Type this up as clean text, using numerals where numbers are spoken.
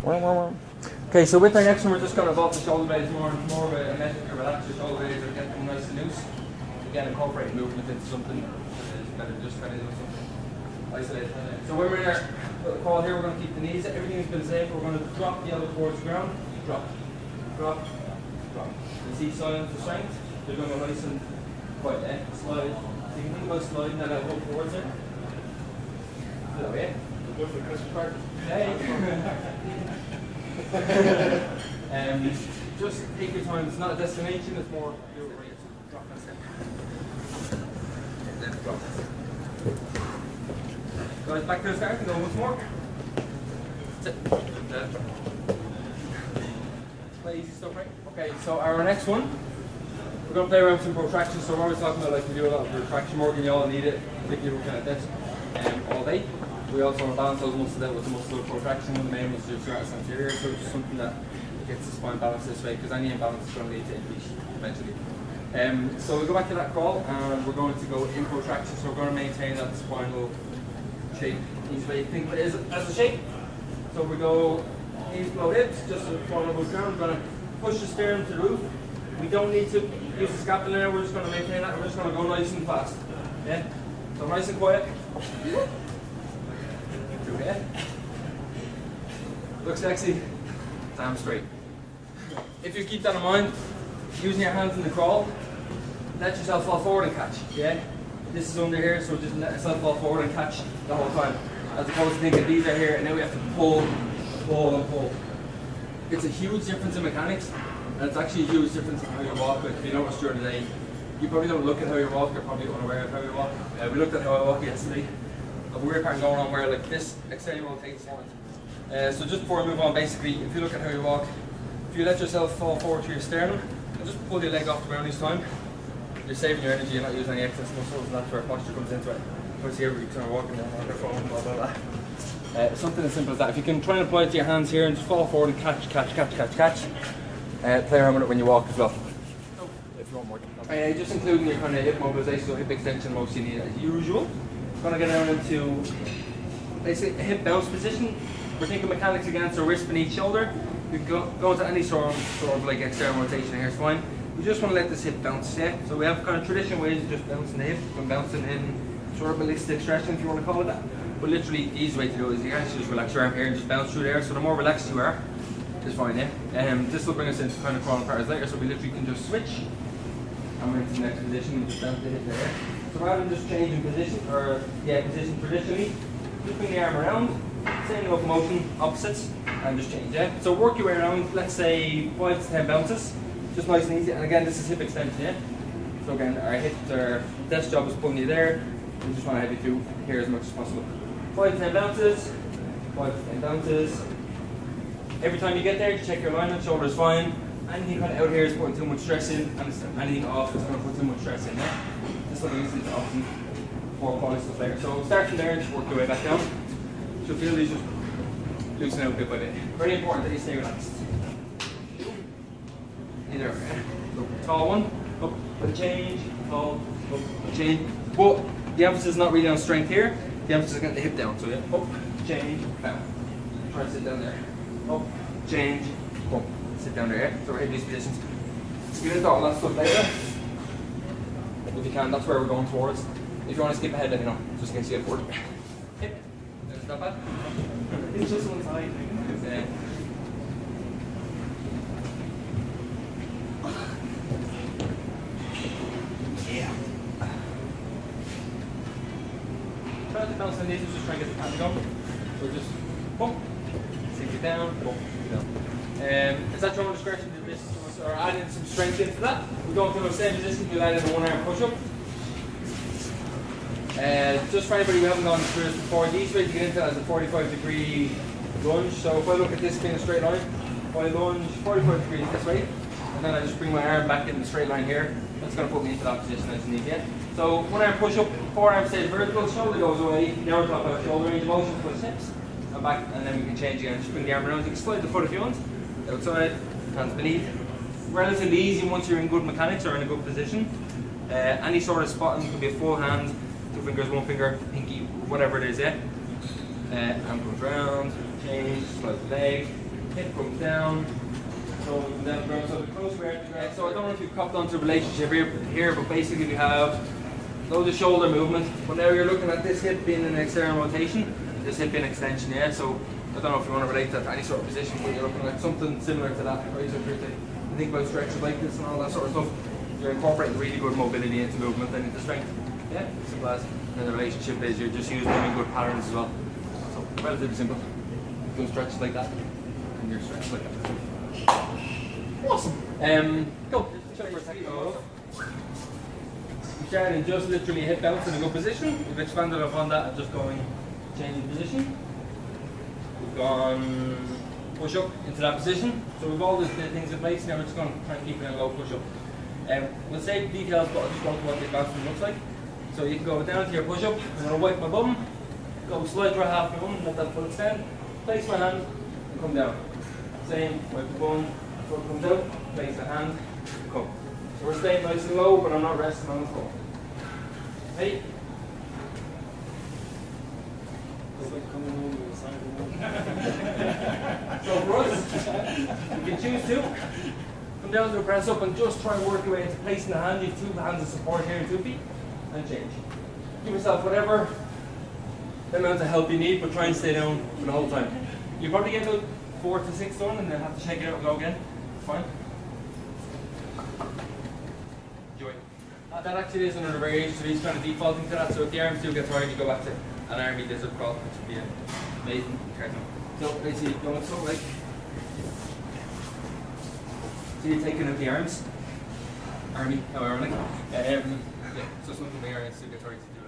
Okay, so with our next one, we're just going to evolve the shoulder blades more of a method to relax your shoulder blades and get them nice and loose. Again, incorporate movement into something that is better just kind of doing something isolated. So when we're in our little crawl here, we're going to keep the knees, everything's been the same, but we're going to drop the elbow towards the ground, drop, drop, drop. You see signs of strength? You're going to go nice and quiet, eh? Slide. So you can think about sliding that elbow towards it. Hello, yeah? Go for the Christmas party. Hey! Just take your time, it's not a destination, it's more your rate. Drop and step. Then drop. Guys, back to the start and go once more. That's it. Play easy stuff, right? Okay, so our next one, we're going to play around with some protraction. So we're always talking about, like, we do a lot of protraction work and you all need it, particularly working at this all day. We also want to balance those muscles out with the muscle of protraction. One of the main muscles is your serratus anterior, so it's just something that gets the spine balanced this way, because any imbalance is going to lead to increase eventually. So we go back to that crawl and we're going to go in protraction, so we're going to maintain that spinal shape each way. Think of it as a shape. So we go knees below hips, just to fall over the ground. We're going to push the sternum to the roof. We don't need to use the scapula now, we're just going to maintain that. We're just going to go nice and fast. Yeah? So nice and quiet. Okay. Looks sexy. Damn straight. If you keep that in mind, using your hands in the crawl, let yourself fall forward and catch. Yeah? This is under here, so just let yourself fall forward and catch the whole time. As opposed to thinking these are here and now we have to pull, pull and pull. It's a huge difference in mechanics, and it's actually a huge difference in how you walk. Like, if you notice during the day, you probably don't look at how you walk, you're probably unaware of how you walk. We looked at how I walked yesterday. A weird pattern going on where, like, this external rotates forward. So just before I move on, basically, if you look at how you walk, if you let yourself fall forward to your sternum and just pull your leg off the ground each time, you're saving your energy, you're not using any excess muscles, and that's where posture comes into it. Because here we kind of walking down on their phone, blah blah blah. Something as simple as that. If you can try and apply it to your hands here and just fall forward and catch. Play around with it when you walk as well. If you want more. Just including your kind of hip mobilization, so hip extension, most you need as usual. Going to get down into basically a hip bounce position. We're thinking mechanics again, so wrist beneath shoulder. You can go into any sort of like external rotation here, it's fine. We just want to let this hip bounce, yeah? So we have kind of traditional ways of just bouncing the hip and bouncing in sort of ballistic stretching, if you want to call it that. But literally, the easy way to do it is you actually just relax your arm here and just bounce through there. So the more relaxed you are, it's fine, yeah? This will bring us into kind of crawling parts later, so we literally can just switch and we're into the next position and just bounce the hip there. So rather than just changing position, position traditionally, just bring the arm around, same locomotion, opposites, and just change, yeah? So work your way around, let's say 5 to 10 bounces, just nice and easy. And again, this is hip extension, yeah? So again, our desk job is pulling you there. We just want to have you through here as much as possible. 5 to 10 bounces, 5 to 10 bounces. Every time you get there, just check your alignment, shoulder's fine. Anything kind of out here is putting too much stress in, and anything off is going to put too much stress in, yeah? This will be used to often more quality stuff later. So start from there and just work your way back down. So feel these just loosen out bit by bit. Very important that you stay relaxed. Either up, tall one, up and change, tall, up and change. But the emphasis is not really on strength here. The emphasis is on the hip down. So yeah, up, change, down. Try to sit down there. Up, change, up. Sit down there. Yeah? So we're in these positions. You can do all that stuff later. If you can, that's where we're going towards. If you want to skip ahead, let me know, just in case you get bored. Hip. It's not bad. It's just one side. Yeah. Try to bounce on these, just try and get the pattern going. So just bump, sink it down, bump, down. Is that your own discretion to this, or adding some strength into that? We're going through the same position, you'll add in a 1-arm push-up. Just for anybody who hasn't gone through this before, the easiest way to get into that is a 45-degree lunge. So if I look at this being a straight line, if I lunge 45 degrees this way, and then I just bring my arm back in the straight line here, that's going to put me into that position as you need, yeah? So 1-arm push-up, 4-arm stays vertical, shoulder goes away, down top of shoulder range of motion, push hips, and back, and then we can change again. Just bring the arm around, you can slide the foot if you want, outside, hands beneath. Relatively easy once you're in good mechanics or in a good position. Any sort of spotting could be a full hand, 2 fingers, 1 finger, pinky, whatever it is, yeah? Arm comes round, change, slide the leg, hip comes down, so we come down the ground. So the closer we are to the ground. So I don't know if you've copped onto a relationship here, but basically we have loads of shoulder movement. But now you're looking at this hip being an external rotation, this hip being extension, yeah? So I don't know if you want to relate that to any sort of position, but you're looking at something similar to that, right? So if you're to think about stretches like this and all that sort of stuff, you're incorporating really good mobility into movement and into strength. Yeah, simple as. And the relationship is you're just using them in good patterns as well. So relatively simple. Doing stretches like that, and you're stretching like that. Awesome. Go. Check for a second. We started just literally hip bounce in a good position. We've expanded upon that and just going changing position. We've gone push up into that position. So we've all the things in place. Now we're just going to try and keep it in a low push up. We'll save details, but I'll just go to what the advancement looks like. So you can go down to your push up. I'm going to wipe my bum, go slide for half my bum, let that foot extend, place my hand, and come down. Same, wipe the bum, foot comes out, place the hand, come. So we're staying nice and low, but I'm not resting on the floor. Hey. So for us, you can choose to come down to a press up and just try and work your way into placing the hand. You have two hands of support here and 2 feet, and change. Give yourself whatever amount of help you need, but try and stay down for the whole time. You probably get about 4 to 6 done, and then have to shake it out and go again. It's fine. Enjoy. That actually is another variation, so he's kind of defaulting to that. So if the arms do get tired, you go back to an army desert crawl, which would be amazing. So basically, going so like. So you're taking out the arms. Army, how ironic. Yeah, so something the arms do get tired to do.